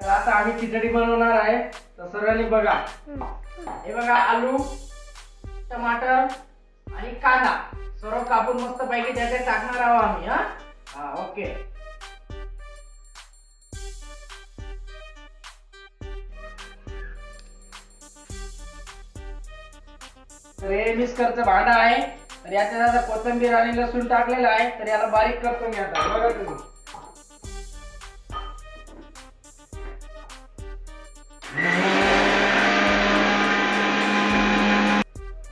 तर आता आम्ही खिचडी बनवणार आहे. तर सर्वांनी बघा, हे बघा आलू, टमाटर आणि कांदा सर्व कापून मस्त पैकी त्याच्यात टाकणार आहोत आम्ही. हा ओके. तर हे मिक्सरचं भांडं आहे. तर याच्यात आता कोथिंबीर आणि लसूण टाकलेलं आहे. तर याला बारीक करतो मी आता. बघा तुम्ही,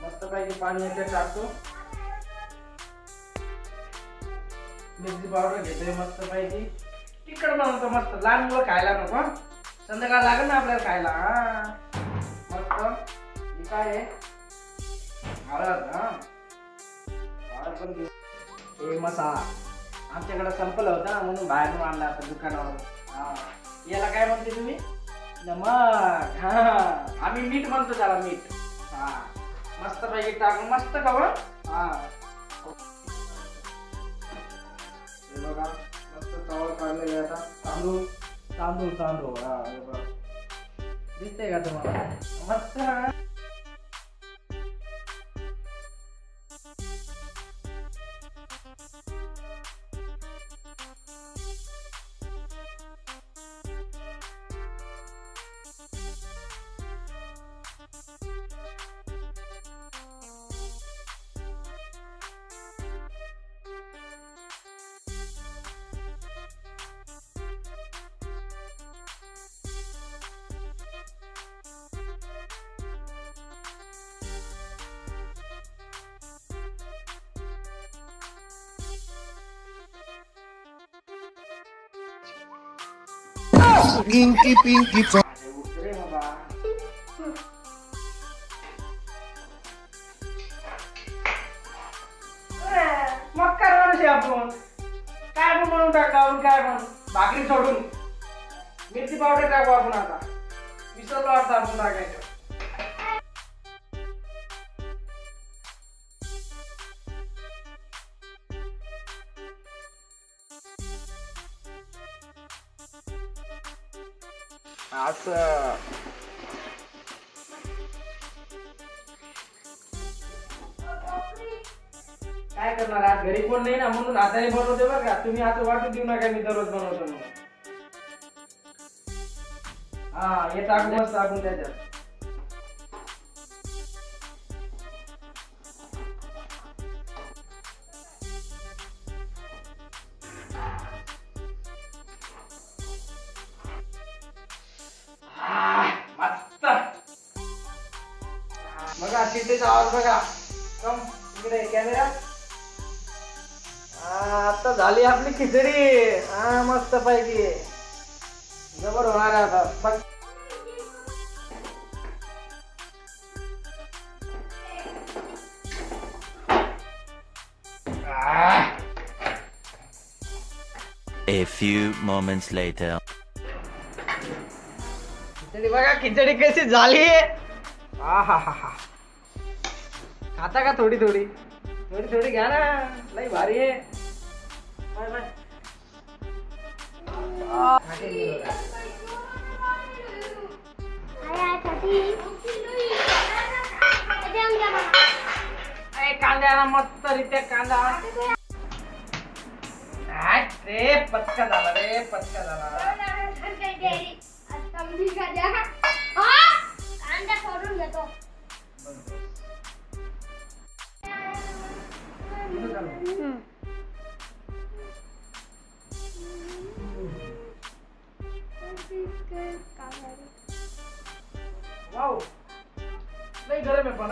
मस्त पैकी पाणी याच्यात टाकतो. मिरची पावडर घेतोय मस्त पैकी. तिखट बनवतो मस्त. लहान मुलं खायला नको, संध्याकाळ लागेल ना आपल्याला खायला. मस्त. हे काय आहे? हळद. हळद पण घेऊ. हे मसाला आमच्याकडे संपलं होतं ना, म्हणून बाहेरून आणला आता दुकानावर. याला काय म्हणते तुम्ही? नमक. आम्ही मीठ म्हणतो त्याला, मीठ. मस्त पैकी टाकून मस्त खावं. हे बघा मस्त तवा काढलेले. आता तांदूळ तांदूळ तांदूळ हे बघा, दिसतंय का तुम्हाला? मस्त. Pinky Pinky उतरे बाबा. मग करणार आपण काय पण म्हणून टाका. आपण काय पण भाकरी सोडून मिरची पावडर टाकू आपण. आता विसरलो वाटतं आपण टाकायचं. असं काय करणार? आज घरी कोण नाही ना, म्हणून हाताने बनवते बरं का. तुम्ही असं वाटून देऊ नका मी दररोज बनवतो म्हणून. हे टाकू मस्त आपण त्याच्यात. मस्त. बघा शिट्टीचा आवाज बघा. कम इकडे कॅमेरा. आता झाली आपली खिचडी. मस्त पैकी जबर होणार आहे आता. बघ A few moments later. खिचडी बघा, खिचडी कशी झाली. खाता का? थोडी थोडी थोडी थोडी घ्या ना. लई भारी आहे. कांद्याला मस्त रित्या कांदा. रे पचका झाला, रे पचका झाला. वाव, लई गरम आहे पण.